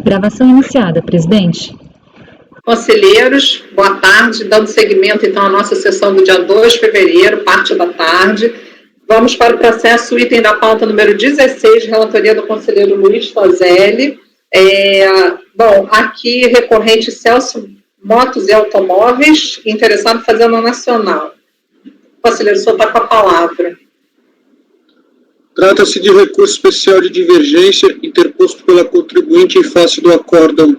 Gravação iniciada, presidente. Conselheiros, boa tarde. Dando seguimento, então, à nossa sessão do dia 2 de fevereiro, parte da tarde. Vamos para o processo, item da pauta número 16, relatoria do conselheiro Luiz Tozelli. Bom, aqui, recorrente Celso Motos e Automóveis, interessado em Fazenda Nacional. Conselheiro, o senhor está com a palavra. Trata-se de recurso especial de divergência interposto pela contribuinte em face do acórdão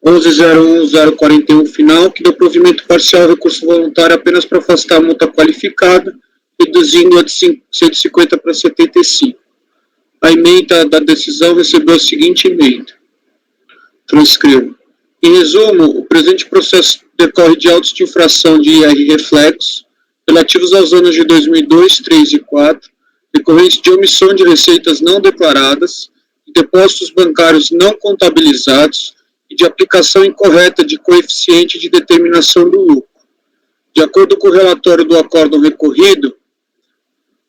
11.01041 final, que deu provimento parcial ao recurso voluntário apenas para afastar a multa qualificada, reduzindo-a de 150 para 75. A emenda da decisão recebeu a seguinte emenda. Transcrevo. Em resumo, o presente processo decorre de autos de infração de IR reflexos relativos aos anos de 2002, 3 e 4, decorrentes de omissão de receitas não declaradas, de depósitos bancários não contabilizados e de aplicação incorreta de coeficiente de determinação do lucro. De acordo com o relatório do acórdão recorrido,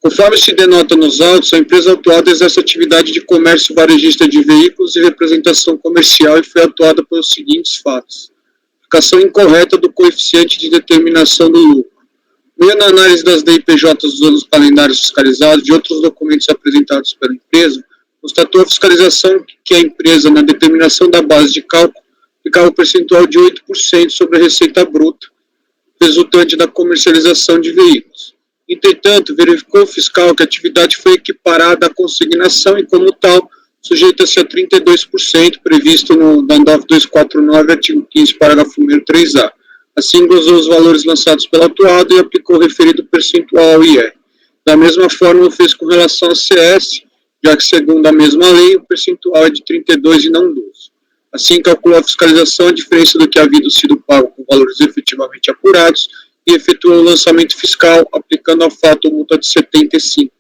conforme se denota nos autos, a empresa autuada exerce atividade de comércio varejista de veículos e representação comercial e foi autuada pelos seguintes fatos: aplicação incorreta do coeficiente de determinação do lucro. Meio na análise das DIPJs dos anos calendários fiscalizados e de outros documentos apresentados pela empresa, constatou a fiscalização que a empresa, na determinação da base de cálculo, aplicava o percentual de 8% sobre a receita bruta, resultante da comercialização de veículos. Entretanto, verificou o fiscal que a atividade foi equiparada à consignação e, como tal, sujeita-se a 32%, previsto no DANDOF 249, artigo 15, parágrafo 1º, 3A. Assim, glosou os valores lançados pelo autuado e aplicou o referido percentual ao IR. Da mesma forma, o fez com relação ao CS, já que, segundo a mesma lei, o percentual é de 32 e não 12. Assim, calculou a fiscalização a diferença do que havia sido pago com valores efetivamente apurados e efetuou o lançamento fiscal, aplicando ao fato multa de 75%.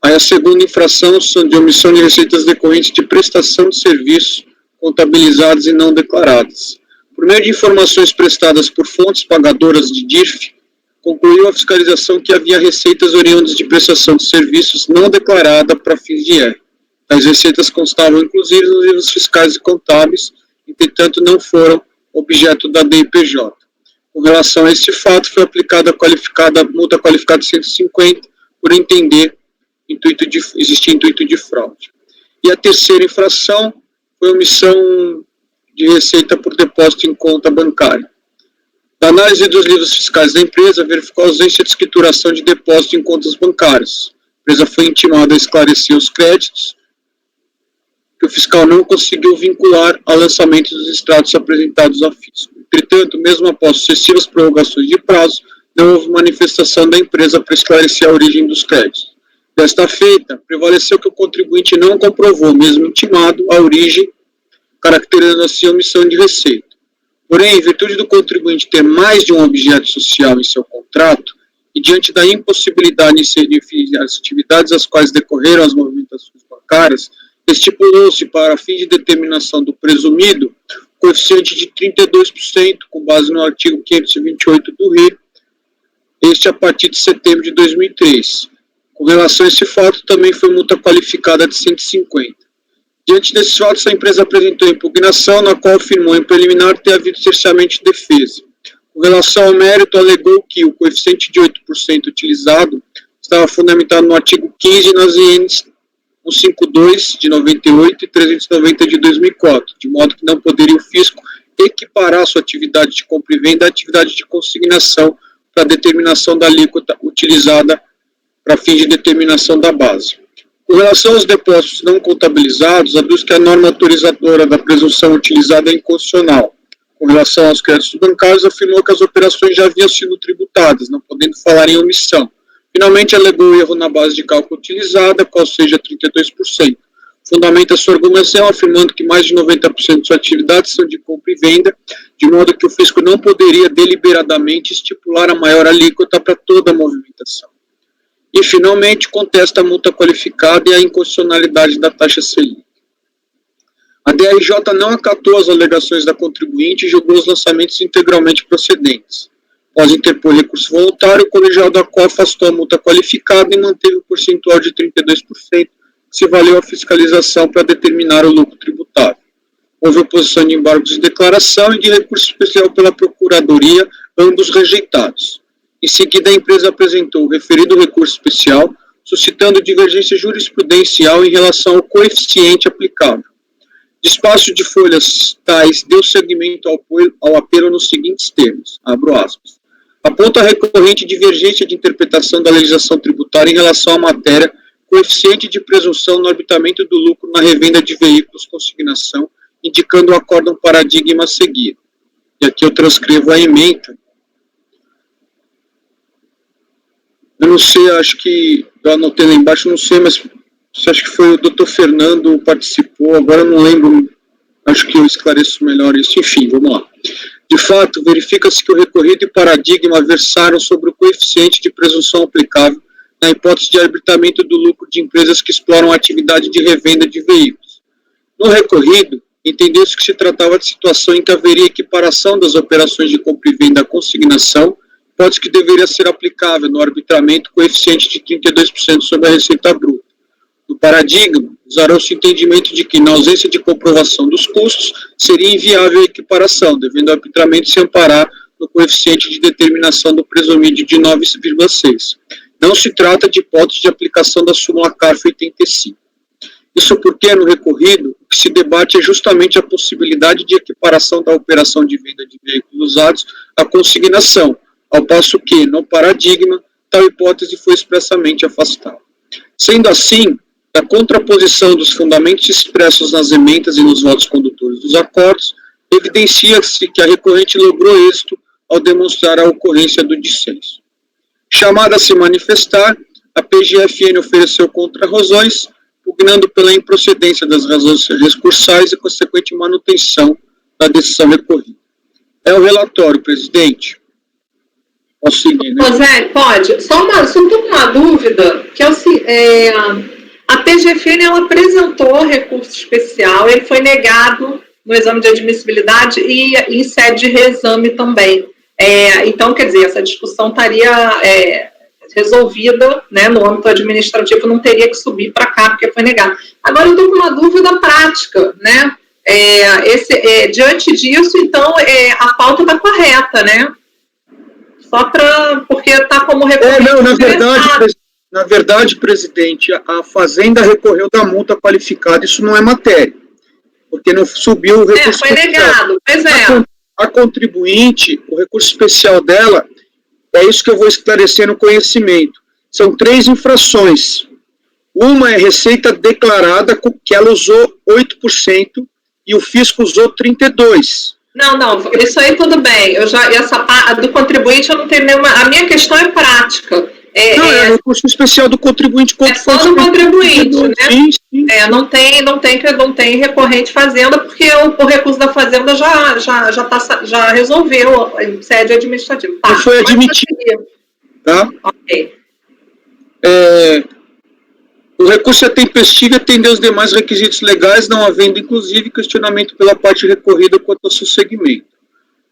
Aí a segunda infração são de omissão de receitas decorrentes de prestação de serviços contabilizadas e não declaradas. Por meio de informações prestadas por fontes pagadoras de DIRF, concluiu a fiscalização que havia receitas oriundas de prestação de serviços não declarada para fins de IR. As receitas constavam, inclusive, nos livros fiscais e contábeis, entretanto, não foram objeto da DIPJ. Com relação a este fato, foi aplicada a multa qualificada de 150, por entender existir intuito de fraude. E a terceira infração foi omissão de receita por depósito em conta bancária. Da análise dos livros fiscais da empresa, verificou a ausência de escrituração de depósito em contas bancárias. A empresa foi intimada a esclarecer os créditos que o fiscal não conseguiu vincular ao lançamento dos extratos apresentados ao fisco. Entretanto, mesmo após sucessivas prorrogações de prazo, não houve manifestação da empresa para esclarecer a origem dos créditos. Desta feita, prevaleceu que o contribuinte não comprovou, mesmo intimado, a origem, caracterizando assim a omissão de receita. Porém, em virtude do contribuinte ter mais de um objeto social em seu contrato, e diante da impossibilidade de inserir as atividades às quais decorreram as movimentações bancárias, estipulou-se para fim de determinação do presumido coeficiente de 32%, com base no artigo 528 do RI, este a partir de setembro de 2003. Com relação a esse fato, também foi multa qualificada de 150. Diante desses fatos, a empresa apresentou impugnação, na qual afirmou em preliminar ter havido cerceamento de defesa. Com relação ao mérito, alegou que o coeficiente de 8% utilizado estava fundamentado no artigo 15 nas INs 152 de 98 e 390 de 2004, de modo que não poderia o fisco equiparar sua atividade de compra e venda à atividade de consignação para determinação da alíquota utilizada para fins de determinação da base. Com relação aos depósitos não contabilizados, aduz que a norma autorizadora da presunção utilizada é inconstitucional. Com relação aos créditos bancários, afirmou que as operações já haviam sido tributadas, não podendo falar em omissão. Finalmente, alegou erro na base de cálculo utilizada, qual seja 32%. Fundamenta sua argumentação afirmando que mais de 90% de suas atividades são de compra e venda, de modo que o fisco não poderia deliberadamente estipular a maior alíquota para toda a movimentação. E, finalmente, contesta a multa qualificada e a inconstitucionalidade da taxa Selic. A DRJ não acatou as alegações da contribuinte e julgou os lançamentos integralmente procedentes. Após interpor recurso voluntário, o colegiado da qual afastou a multa qualificada e manteve o percentual de 32%, que se valeu à fiscalização para determinar o lucro tributável. Houve oposição de embargos de declaração e de recurso especial pela Procuradoria, ambos rejeitados. Em seguida, a empresa apresentou o referido recurso especial, suscitando divergência jurisprudencial em relação ao coeficiente aplicável. Despacho de folhas tais deu seguimento ao apelo nos seguintes termos, abro aspas. Aponta a recorrente divergência de interpretação da legislação tributária em relação à matéria coeficiente de presunção no arbitamento do lucro na revenda de veículos consignação, indicando o acórdão paradigma a seguir. E aqui eu transcrevo a ementa. Eu não sei, acho que, eu anotei lá embaixo, não sei, mas acho que foi o doutor Fernando que participou, agora eu não lembro, acho que eu esclareço melhor isso. Enfim, vamos lá. De fato, verifica-se que o recorrido e paradigma versaram sobre o coeficiente de presunção aplicável na hipótese de arbitamento do lucro de empresas que exploram a atividade de revenda de veículos. No recorrido, entendeu-se que se tratava de situação em que haveria equiparação das operações de compra e venda à consignação, hipótese que deveria ser aplicável no arbitramento coeficiente de 32% sobre a receita bruta. No paradigma, usará-se o entendimento de que, na ausência de comprovação dos custos, seria inviável a equiparação, devendo o arbitramento se amparar no coeficiente de determinação do presumídio de 9,6. Não se trata de hipótese de aplicação da súmula CARF 85. Isso porque, no recorrido, o que se debate é justamente a possibilidade de equiparação da operação de venda de veículos usados à consignação, ao passo que, no paradigma, tal hipótese foi expressamente afastada. Sendo assim, a contraposição dos fundamentos expressos nas ementas e nos votos condutores dos acordos, evidencia-se que a recorrente logrou êxito ao demonstrar a ocorrência do dissenso. Chamada a se manifestar, a PGFN ofereceu contrarrazões, pugnando pela improcedência das razões recursais e consequente manutenção da decisão recorrida. É o relatório, presidente. Posso seguir, né? José, pode. Só estou com uma dúvida, que a PGFN ela apresentou recurso especial, ele foi negado no exame de admissibilidade e em sede de reexame também. Então, quer dizer, essa discussão estaria resolvida, né, no âmbito administrativo, não teria que subir para cá, porque foi negado. Agora, eu estou com uma dúvida prática, né? Diante disso, então, a pauta está correta, né? Só porque está como recorrente. Na verdade, presidente, a Fazenda recorreu da multa qualificada, isso não é matéria, porque não subiu o recurso foi negado, pois é. A contribuinte, o recurso especial dela, é isso que eu vou esclarecer no conhecimento. São 3 infrações. Uma é receita declarada, que ela usou 8%, e o fisco usou 32%. Não, isso aí tudo bem. A do contribuinte eu não tenho nenhuma. A minha questão é prática. É o recurso especial do contribuinte. É só do contribuinte, né? Sim. Não tem recorrente Fazenda, porque o recurso da Fazenda já resolveu em sede administrativa. Tá, foi admitido. Tá? Ok. O recurso é tempestivo e atendeu os demais requisitos legais, não havendo, inclusive, questionamento pela parte recorrida quanto ao seu segmento.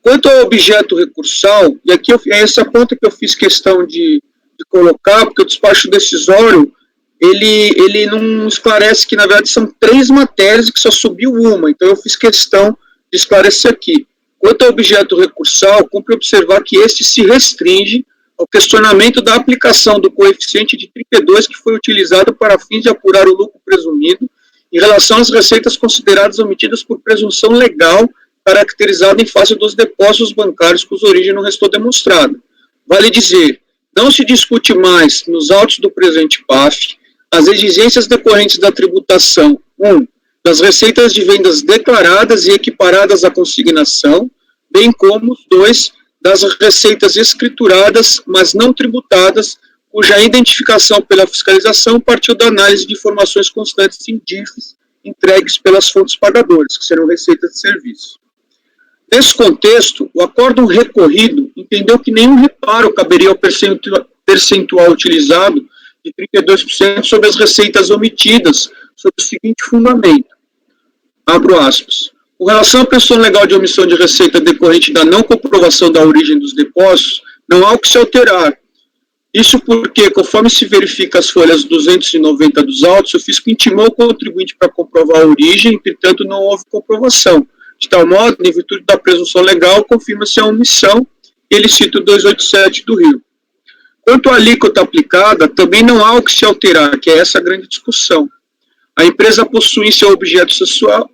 Quanto ao objeto recursal, e aqui é essa ponta que eu fiz questão de colocar, porque o despacho decisório, ele não esclarece que, na verdade, são 3 matérias e que só subiu uma, então eu fiz questão de esclarecer aqui. Quanto ao objeto recursal, cumpre observar que este se restringe ao questionamento da aplicação do coeficiente de 32 que foi utilizado para fins de apurar o lucro presumido em relação às receitas consideradas omitidas por presunção legal caracterizada em face dos depósitos bancários cuja origem não restou demonstrada. Vale dizer, não se discute mais, nos autos do presente PAF, as exigências decorrentes da tributação, 1, das receitas de vendas declaradas e equiparadas à consignação, bem como, 2, das receitas escrituradas, mas não tributadas, cuja identificação pela fiscalização partiu da análise de informações constantes em DIFs entregues pelas fontes pagadoras, que serão receitas de serviço. Nesse contexto, o acórdão recorrido entendeu que nenhum reparo caberia ao percentual utilizado de 32% sobre as receitas omitidas, sob o seguinte fundamento, abro aspas, com relação à pressão legal de omissão de receita decorrente da não comprovação da origem dos depósitos, não há o que se alterar, Isso porque, conforme se verifica as folhas 290 dos autos, o fisco intimou o contribuinte para comprovar a origem, portanto, não houve comprovação. De tal modo, em virtude da presunção legal, confirma-se a omissão, ele cita o 287 do Rio. Quanto à alíquota aplicada, também não há o que se alterar, que é essa a grande discussão. A empresa possui em seu objeto social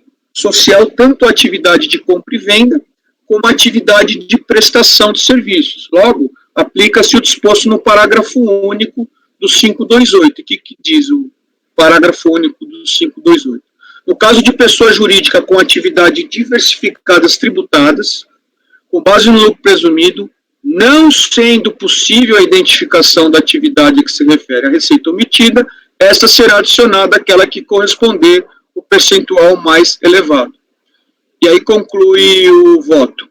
tanto a atividade de compra e venda, como a atividade de prestação de serviços. Logo, aplica-se o disposto no parágrafo único do 528. O que diz o parágrafo único do 528? No caso de pessoa jurídica com atividade diversificadas tributadas, com base no lucro presumido, não sendo possível a identificação da atividade a que se refere à receita omitida, esta será adicionada àquela que corresponder o percentual mais elevado. E aí conclui o voto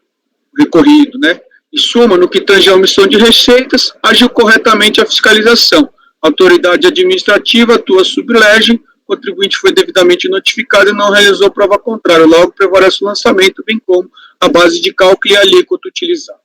recorrido, né? Em suma, no que tange à omissão de receitas, agiu corretamente a fiscalização. A autoridade administrativa atua sob legem, o contribuinte foi devidamente notificado e não realizou prova contrária. Logo, prevalece o lançamento, bem como a base de cálculo e a alíquota utilizada.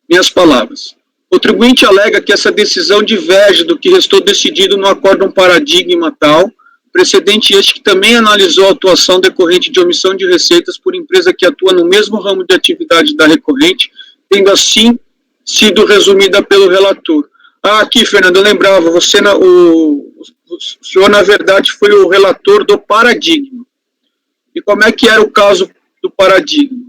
Minhas palavras. O contribuinte alega que essa decisão diverge do que restou decidido no acórdão paradigma tal, precedente este que também analisou a atuação decorrente de omissão de receitas por empresa que atua no mesmo ramo de atividade da recorrente, tendo assim sido resumida pelo relator. Aqui, Fernando, eu lembrava, o senhor, na verdade, foi o relator do paradigma. E como é que era o caso do paradigma?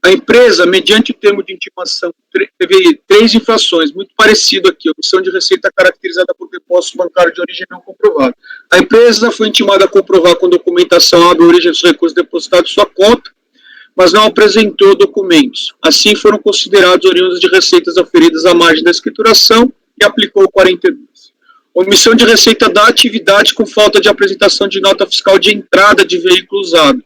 A empresa, mediante o termo de intimação, teve 3 infrações, muito parecido aqui, omissão de receita caracterizada por depósito bancário de origem não comprovada. A empresa foi intimada a comprovar com documentação a origem dos recursos depositados em sua conta, mas não apresentou documentos. Assim, foram considerados oriundos de receitas oferidas à margem da escrituração e aplicou o 42. Omissão de receita da atividade com falta de apresentação de nota fiscal de entrada de veículo usado.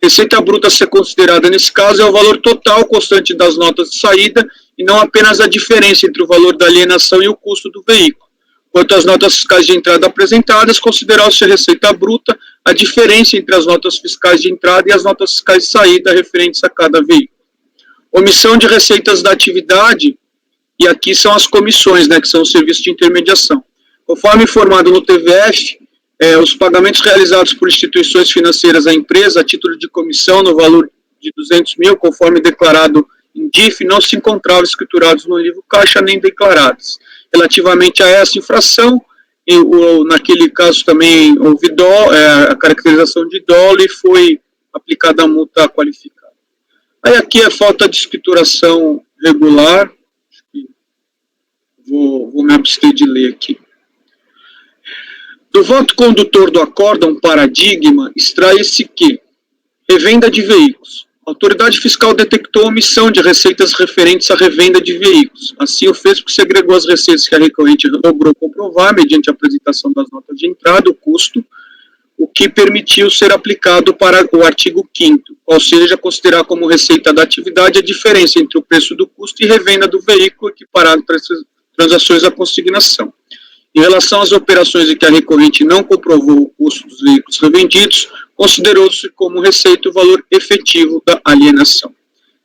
Receita bruta a ser considerada nesse caso é o valor total constante das notas de saída e não apenas a diferença entre o valor da alienação e o custo do veículo. Quanto às notas fiscais de entrada apresentadas, considerar-se a receita bruta a diferença entre as notas fiscais de entrada e as notas fiscais de saída referentes a cada veículo. Omissão de receitas da atividade, e aqui são as comissões, né, que são os serviços de intermediação. Conforme informado no TVF, os pagamentos realizados por instituições financeiras à empresa a título de comissão no valor de 200 mil, conforme declarado em DIF, não se encontravam escriturados no livro caixa nem declarados. Relativamente a essa infração, naquele caso também houve a caracterização de dolo e foi aplicada a multa qualificada. Aí aqui é falta de escrituração regular, vou me abster de ler aqui. Do voto condutor do acórdão paradigma, extrai-se que revenda de veículos. A autoridade fiscal detectou omissão de receitas referentes à revenda de veículos. Assim o fez porque segregou as receitas que a recorrente logrou comprovar, mediante a apresentação das notas de entrada, o custo, o que permitiu ser aplicado para o artigo 5º, ou seja, considerar como receita da atividade a diferença entre o preço do custo e revenda do veículo equiparado para essas transações à consignação. Em relação às operações em que a recorrente não comprovou o custo dos veículos revendidos, considerou-se como receita o valor efetivo da alienação.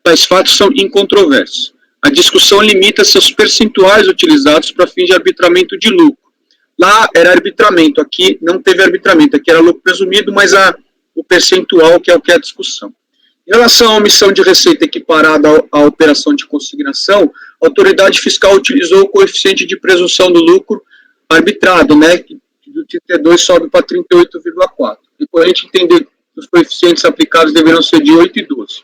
Tais fatos são incontroversos. A discussão limita-se aos percentuais utilizados para fins de arbitramento de lucro. Lá era arbitramento, aqui não teve arbitramento, aqui era lucro presumido, mas o percentual que é o que é a discussão. Em relação à omissão de receita equiparada à operação de consignação, a autoridade fiscal utilizou o coeficiente de presunção do lucro arbitrado, né, que do 32 sobe para 38,4. E por a gente entender que os coeficientes aplicados deverão ser de 8 e 12.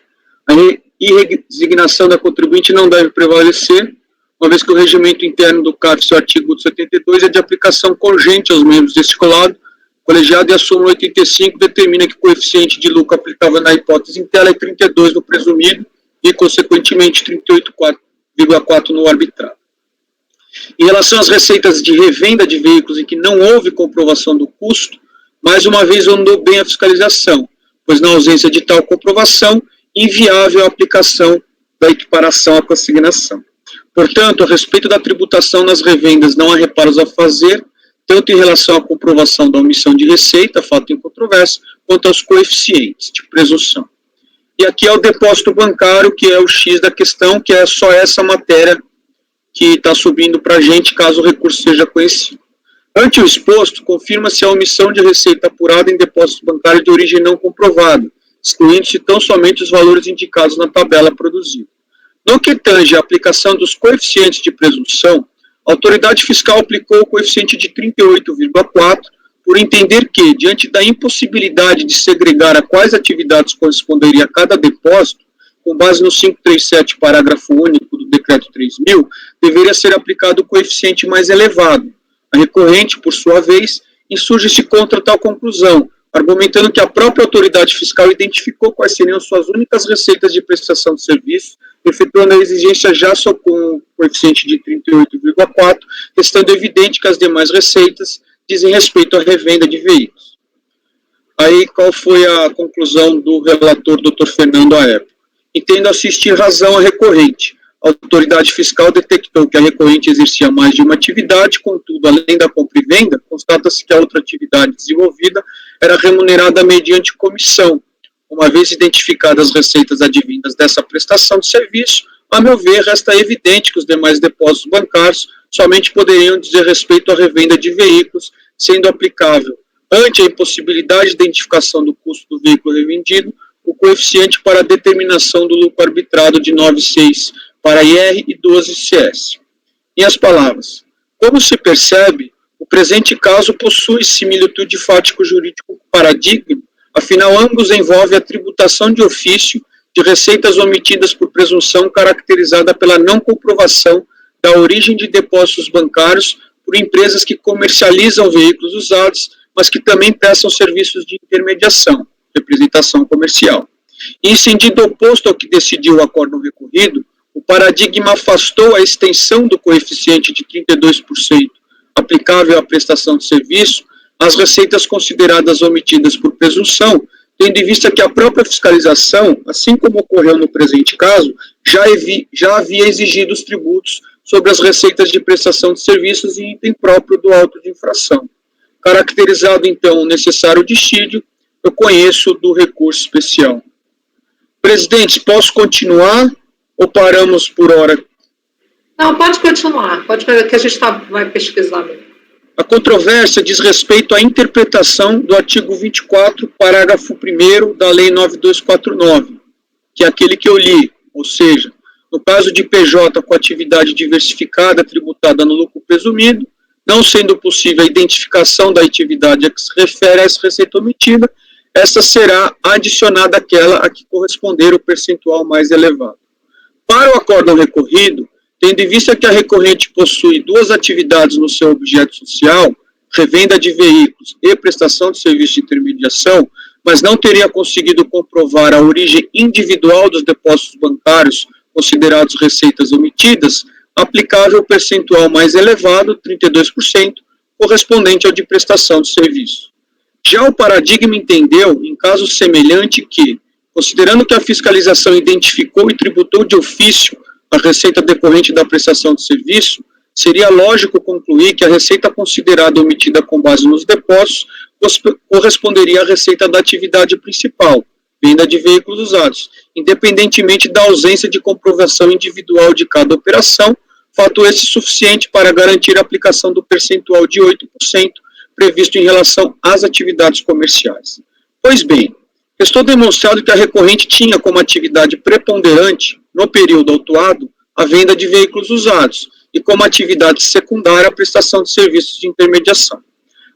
A irresignação da contribuinte não deve prevalecer, uma vez que o regimento interno do CARF, seu artigo 72, é de aplicação congente aos membros deste colegiado e a súmula 85 determina que o coeficiente de lucro aplicável na hipótese em tela é 32 no presumido e, consequentemente, 38,4 no arbitrado. Em relação às receitas de revenda de veículos em que não houve comprovação do custo, mais uma vez andou bem a fiscalização, pois na ausência de tal comprovação, inviável a aplicação da equiparação à consignação. Portanto, a respeito da tributação nas revendas, não há reparos a fazer, tanto em relação à comprovação da omissão de receita, fato incontroverso, quanto aos coeficientes de presunção. E aqui é o depósito bancário, que é o X da questão, que é só essa matéria que está subindo para a gente, caso o recurso seja conhecido. Ante o exposto, confirma-se a omissão de receita apurada em depósito bancário de origem não comprovada, excluindo-se tão somente os valores indicados na tabela produzida. No que tange à aplicação dos coeficientes de presunção, a autoridade fiscal aplicou o coeficiente de 38,4, por entender que, diante da impossibilidade de segregar a quais atividades corresponderia cada depósito, com base no 537, parágrafo único do Decreto 3.000, deveria ser aplicado o coeficiente mais elevado. A recorrente, por sua vez, insurge-se contra tal conclusão, argumentando que a própria autoridade fiscal identificou quais seriam suas únicas receitas de prestação de serviço, efetuando a exigência já só com o coeficiente de 38,4, restando evidente que as demais receitas dizem respeito à revenda de veículos. Aí, qual foi a conclusão do relator, Dr. Fernando, à época? Entendo assistir razão à recorrente. A autoridade fiscal detectou que a recorrente exercia mais de uma atividade, contudo, além da compra e venda, constata-se que a outra atividade desenvolvida era remunerada mediante comissão. Uma vez identificadas as receitas advindas dessa prestação de serviço, a meu ver, resta evidente que os demais depósitos bancários somente poderiam dizer respeito à revenda de veículos, sendo aplicável, ante a impossibilidade de identificação do custo do veículo revendido, o coeficiente para a determinação do lucro arbitrado de 9,6 para IR e 12 CS. Em as palavras, como se percebe, o presente caso possui similitude fático-jurídico paradigma, afinal ambos envolvem a tributação de ofício de receitas omitidas por presunção caracterizada pela não comprovação da origem de depósitos bancários por empresas que comercializam veículos usados, mas que também prestam serviços de intermediação, representação comercial. Em sentido oposto ao que decidiu o acórdão recorrido, o paradigma afastou a extensão do coeficiente de 32% aplicável à prestação de serviço às receitas consideradas omitidas por presunção, tendo em vista que a própria fiscalização, assim como ocorreu no presente caso, já havia exigido os tributos sobre as receitas de prestação de serviços em item próprio do auto de infração. Caracterizado, então, o necessário dissídio, eu conheço do recurso especial. Presidente, posso continuar ou paramos por hora? Não, pode continuar, que a gente vai pesquisar. A controvérsia diz respeito à interpretação do artigo 24, parágrafo 1º da Lei 9249, que é aquele que eu li, ou seja, no caso de PJ com atividade diversificada tributada no lucro presumido, não sendo possível a identificação da atividade a que se refere a essa receita omitida, esta será adicionada àquela a que corresponder o percentual mais elevado. Para o acórdão recorrido, tendo em vista que a recorrente possui duas atividades no seu objeto social, revenda de veículos e prestação de serviço de intermediação, mas não teria conseguido comprovar a origem individual dos depósitos bancários considerados receitas omitidas, aplicável o percentual mais elevado, 32%, correspondente ao de prestação de serviço. Já o paradigma entendeu, em caso semelhante, que, considerando que a fiscalização identificou e tributou de ofício a receita decorrente da prestação de serviço, seria lógico concluir que a receita considerada omitida com base nos depósitos corresponderia à receita da atividade principal, venda de veículos usados, independentemente da ausência de comprovação individual de cada operação, fato esse suficiente para garantir a aplicação do percentual de 8% previsto em relação às atividades comerciais. Pois bem, restou demonstrado que a recorrente tinha como atividade preponderante, no período autuado, a venda de veículos usados e como atividade secundária a prestação de serviços de intermediação.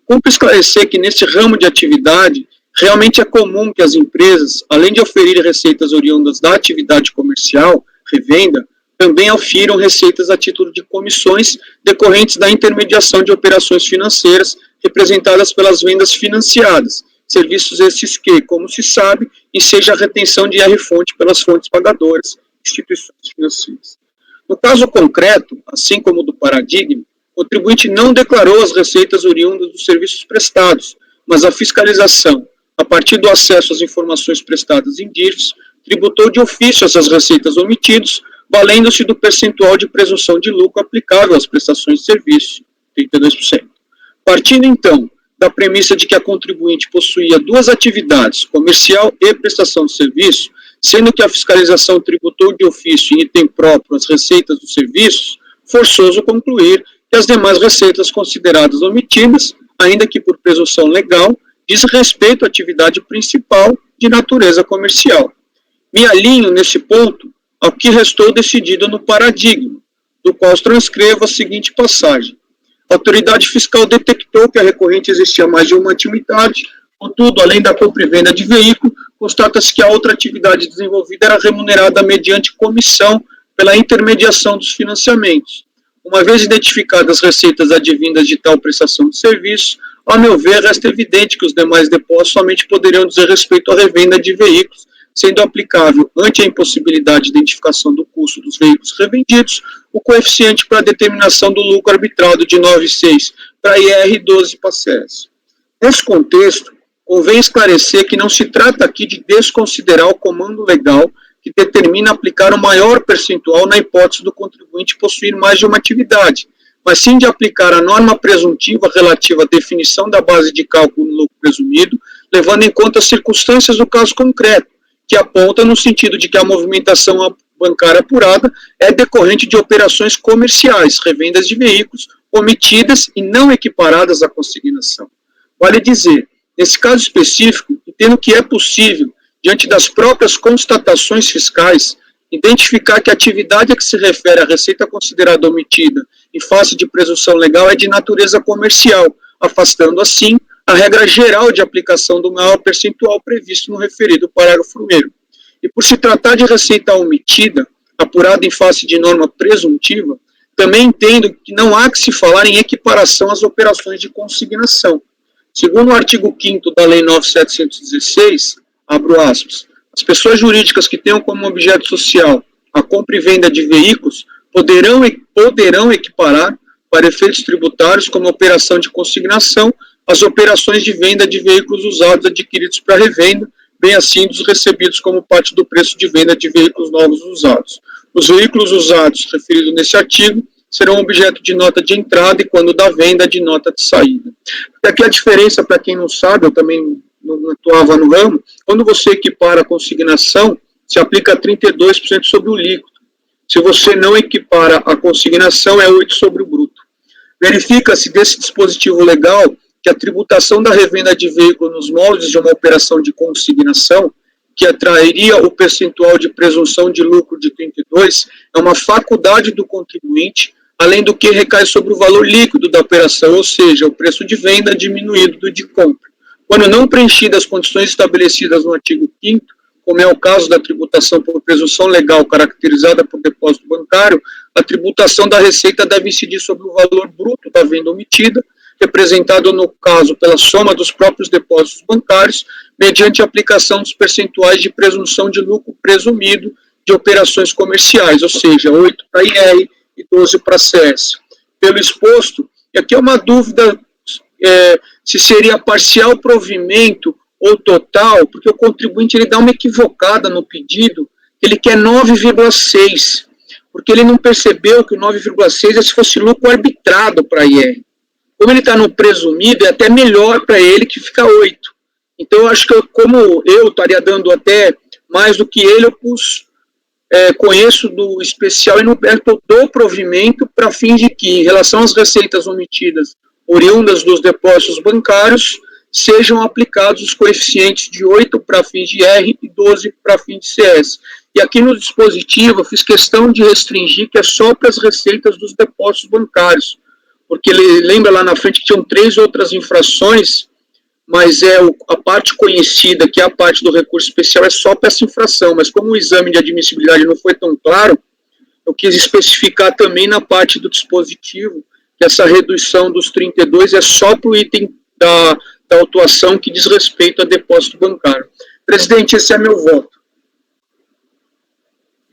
Cumpre esclarecer que nesse ramo de atividade, realmente é comum que as empresas, além de oferir receitas oriundas da atividade comercial, revenda, também ofiram receitas a título de comissões decorrentes da intermediação de operações financeiras representadas pelas vendas financiadas, serviços esses que, como se sabe, enseja a retenção de IR-fonte pelas fontes pagadoras, instituições financeiras. No caso concreto, assim como do paradigma, o contribuinte não declarou as receitas oriundas dos serviços prestados, mas a fiscalização, a partir do acesso às informações prestadas em DIRFs, tributou de ofício essas receitas omitidas, valendo-se do percentual de presunção de lucro aplicável às prestações de serviço, 32%. Partindo, então, da premissa de que a contribuinte possuía duas atividades, comercial e prestação de serviço, sendo que a fiscalização tributou de ofício em item próprio as receitas dos serviços, forçoso concluir que as demais receitas consideradas omitidas, ainda que por presunção legal, diz respeito à atividade principal de natureza comercial. Me alinho, nesse ponto, ao que restou decidido no paradigma, do qual transcrevo a seguinte passagem. A autoridade fiscal detectou que a recorrente existia mais de uma atividade, contudo, além da compra e venda de veículo, constata-se que a outra atividade desenvolvida era remunerada mediante comissão pela intermediação dos financiamentos. Uma vez identificadas as receitas advindas de tal prestação de serviço, a meu ver, resta evidente que os demais depósitos somente poderiam dizer respeito à revenda de veículos, sendo aplicável, ante a impossibilidade de identificação do custo dos veículos revendidos, o coeficiente para a determinação do lucro arbitrado de 9,6 para IR e 12 para CES. Nesse contexto, convém esclarecer que não se trata aqui de desconsiderar o comando legal que determina aplicar o maior percentual na hipótese do contribuinte possuir mais de uma atividade, mas sim de aplicar a norma presuntiva relativa à definição da base de cálculo do lucro presumido, levando em conta as circunstâncias do caso concreto, que aponta no sentido de que a movimentação bancária apurada é decorrente de operações comerciais, revendas de veículos, omitidas e não equiparadas à consignação. Vale dizer, nesse caso específico, entendo que é possível, diante das próprias constatações fiscais, identificar que a atividade a que se refere a receita considerada omitida em face de presunção legal é de natureza comercial, afastando assim a regra geral de aplicação do maior percentual previsto no referido parágrafo 1º. E por se tratar de receita omitida, apurada em face de norma presuntiva, também entendo que não há que se falar em equiparação às operações de consignação. Segundo o artigo 5º da Lei 9.716, abro aspas, as pessoas jurídicas que tenham como objeto social a compra e venda de veículos poderão equiparar, para efeitos tributários, como operação de consignação, as operações de venda de veículos usados adquiridos para revenda, bem assim dos recebidos como parte do preço de venda de veículos novos usados. Os veículos usados, referidos nesse artigo, serão objeto de nota de entrada e, quando da venda, de nota de saída. Aqui a diferença, para quem não sabe, eu também não atuava no ramo, quando você equipara a consignação, se aplica 32% sobre o líquido. Se você não equipara a consignação, é 8% sobre o bruto. Verifica-se desse dispositivo legal que a tributação da revenda de veículo nos moldes de uma operação de consignação, que atrairia o percentual de presunção de lucro de 32%, é uma faculdade do contribuinte, além do que recai sobre o valor líquido da operação, ou seja, o preço de venda diminuído do de compra. Quando não preenchidas as condições estabelecidas no artigo 5º, como é o caso da tributação por presunção legal caracterizada por depósito bancário, a tributação da receita deve incidir sobre o valor bruto da venda omitida, representado no caso pela soma dos próprios depósitos bancários, mediante a aplicação dos percentuais de presunção de lucro presumido de operações comerciais, ou seja, 8% para IR e 12% para CES. Pelo exposto, e aqui é uma dúvida se seria parcial provimento ou total, porque o contribuinte ele dá uma equivocada no pedido, ele quer 9,6%, porque ele não percebeu que o 9,6% é se fosse lucro arbitrado para IR. Como ele está no presumido, é até melhor para ele que fica 8%. Então, eu acho que como eu estaria dando até mais do que ele, eu conheço do especial e no perto do provimento para fins de que, em relação às receitas omitidas oriundas dos depósitos bancários, sejam aplicados os coeficientes de 8% para fins de R e 12% para fins de CS. E aqui no dispositivo eu fiz questão de restringir que é só para as receitas dos depósitos bancários, porque ele lembra lá na frente que tinham 3 outras infrações, mas a parte conhecida, que é a parte do recurso especial, é só para essa infração, mas como o exame de admissibilidade não foi tão claro, eu quis especificar também na parte do dispositivo que essa redução dos 32 é só para o item da autuação que diz respeito a depósito bancário. Presidente, esse é meu voto.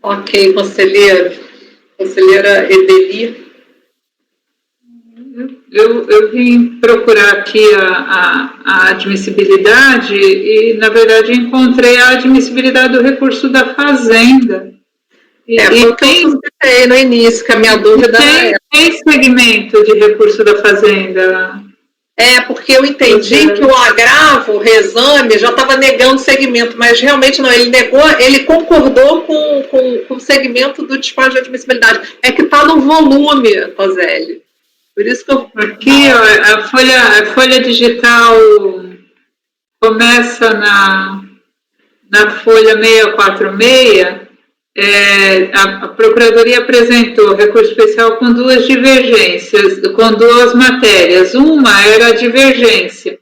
Ok, conselheiro. Conselheira Edeli. Eu vim procurar aqui a admissibilidade e, na verdade, encontrei a admissibilidade do recurso da Fazenda. Foi o que eu citei no início, que a minha dúvida tem segmento de recurso da Fazenda. Porque eu entendi que o agravo, o reexame, já estava negando o segmento, mas realmente não, ele negou, ele concordou com o segmento do despacho de admissibilidade. É que está no volume, Toselli. Por isso que eu... Aqui, ó, a folha digital começa na folha 646, a Procuradoria apresentou recurso especial com duas divergências, com duas matérias. Uma era a divergência.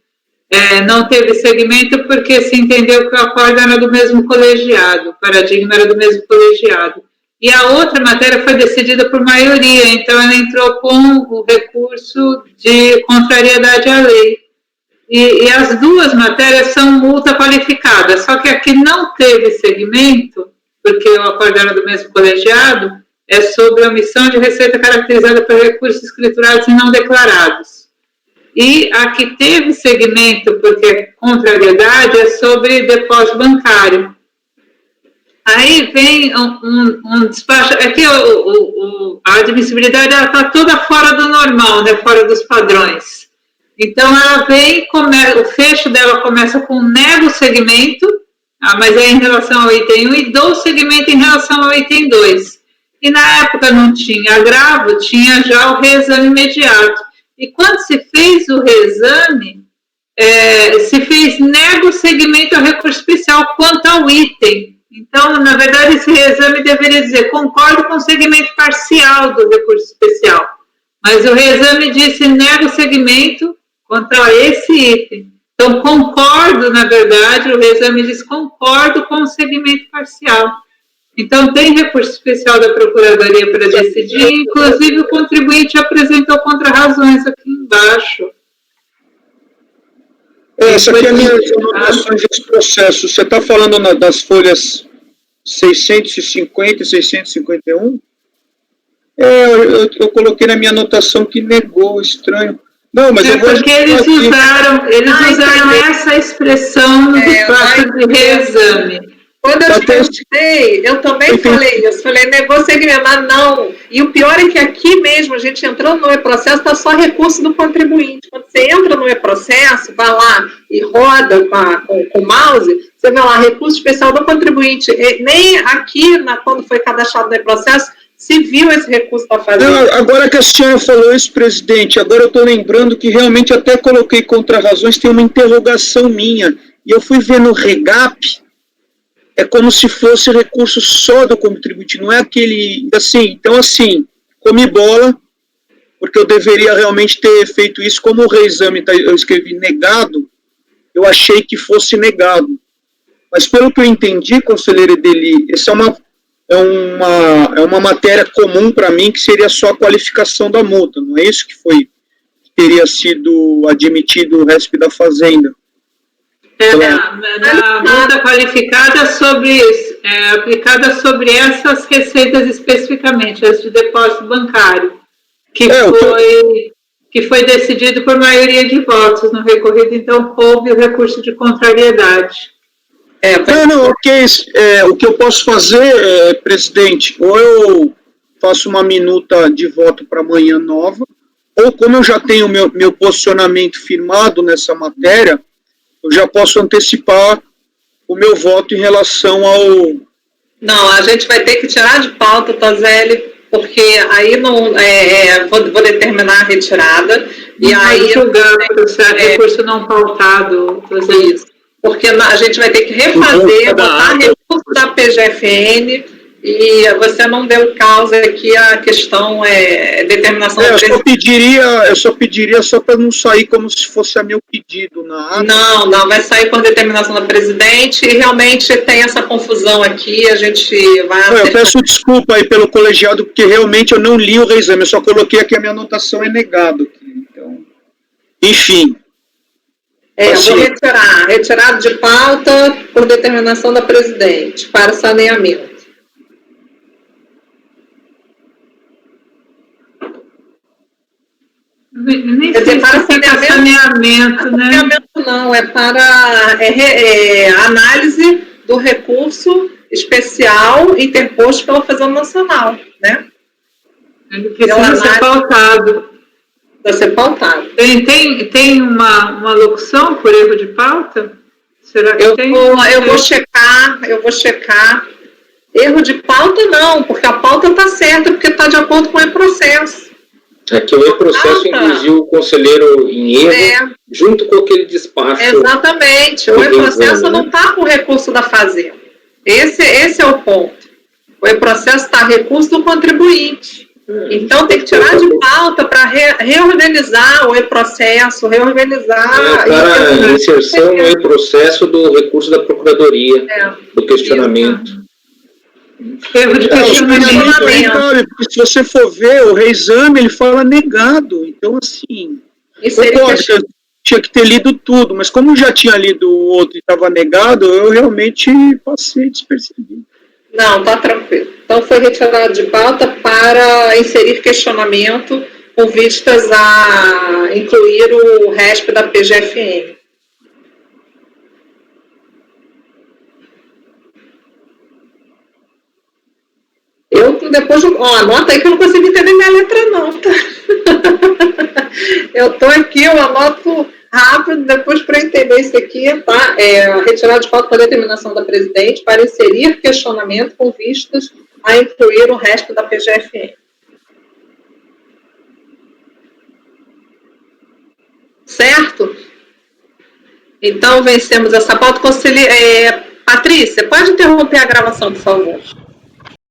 Não teve segmento porque se entendeu que o acordo era do mesmo colegiado, o paradigma era do mesmo colegiado. E a outra matéria foi decidida por maioria, então ela entrou com o recurso de contrariedade à lei. E as duas matérias são multa qualificada, só que aqui não teve segmento, porque o acordo era do mesmo colegiado, é sobre a omissão de receita caracterizada por recursos escriturados e não declarados. E a que teve segmento, porque contrariedade, é sobre depósito bancário. Aí vem um despacho, que a admissibilidade está toda fora do normal, né, fora dos padrões. Então ela vem, o fecho dela começa com nego segmento, mas é em relação ao item 1, e dou segmento em relação ao item 2. E na época não tinha agravo, tinha já o reexame imediato. E quando se fez o reexame, se fez nego segmento ao recurso especial quanto ao item. Então, na verdade, esse reexame deveria dizer concordo com o segmento parcial do recurso especial. Mas o reexame disse nego segmento quanto a esse item. Então, concordo, na verdade, o reexame diz concordo com o segmento parcial. Então, tem recurso especial da Procuradoria para decidir, inclusive o contribuinte apresentou contrarrazões aqui embaixo. Essa aqui é a minha anotação desse processo. Você está falando das folhas 650 e 651? Eu coloquei na minha anotação que negou, estranho. Não, mas eu vou porque eles usaram essa expressão no despacho de reexame. Quando eu te perguntei, eu também falei isso. Falei, negou segmento, mas não. E o pior é que aqui mesmo, a gente entrando no e-processo, está só recurso do contribuinte. Quando você entra no e-processo, vai lá e roda com o mouse, você vê lá, recurso especial do contribuinte. E nem aqui, quando foi cadastrado no e-processo, se viu esse recurso para fazer. Não, agora que a senhora falou isso, presidente, agora eu estou lembrando que realmente até coloquei contrarrazões, tem uma interrogação minha. E eu fui ver no REGAP, é como se fosse recurso só do contribuinte, não é aquele, assim, então assim, comi bola, porque eu deveria realmente ter feito isso, como o reexame, eu escrevi negado, eu achei que fosse negado. Mas pelo que eu entendi, conselheiro Edeli, essa é uma matéria comum para mim, que seria só a qualificação da multa, não é isso que teria sido admitido o RESP da Fazenda? A multa qualificada aplicada sobre essas receitas especificamente, as de depósito bancário, que foi decidido por maioria de votos no recorrido, então houve o recurso de contrariedade. O que eu posso fazer, presidente, ou eu faço uma minuta de voto para amanhã nova, ou como eu já tenho meu posicionamento firmado nessa matéria, eu já posso antecipar o meu voto em relação ao... Não, a gente vai ter que tirar de pauta, Toselli, porque aí não vou determinar a retirada. E aí julgar o recurso não pautado, Toselli. Porque a gente vai ter que refazer, botar recurso da PGFN, e você não deu causa aqui a questão determinação da eu só pediria só para não sair como se fosse a meu pedido na ata. Não, vai sair por determinação da presidente, e realmente tem essa confusão aqui, a gente vai... Eu peço desculpa aí pelo colegiado, porque realmente eu não li o reexame, eu só coloquei aqui a minha anotação é negado aqui, então... Enfim. Vou retirado de pauta por determinação da presidente, para saneamento. Nem sei se para saneamento, né? Saneamento não, é para análise do recurso especial interposto pela Fazenda Nacional, né? Ele precisa ser pautado. Vai ser pautado. Tem uma locução por erro de pauta? Será que tem? Eu vou checar. Erro de pauta não, porque a pauta está certa, porque está de acordo com o processo. É que o processo induziu o conselheiro em erro, junto com aquele despacho. Exatamente. O processo não está com o recurso da Fazenda. Esse é o ponto. O processo está recurso do contribuinte. Então tem que tirar de pauta para reorganizar o e-processo, reorganizar... Para a inserção no e-processo do recurso da Procuradoria, do questionamento. Erro de questionamento. Se você for ver, o reexame, ele fala negado. Então, assim, concordo que eu tinha que ter lido tudo, mas como eu já tinha lido o outro e estava negado, eu realmente passei despercebido. Não, tá tranquilo. Então, foi retirado de pauta para inserir questionamento com vistas a incluir o RESP da PGFN. Anota aí que eu não consigo entender minha letra não, tá? Eu anoto rápido, depois para entender isso aqui, tá? Retirar de pauta com a determinação da presidente para inserir questionamento com vistas a incluir o resto da PGFN. Certo? Então, vencemos essa pauta. Patrícia, pode interromper a gravação, por favor?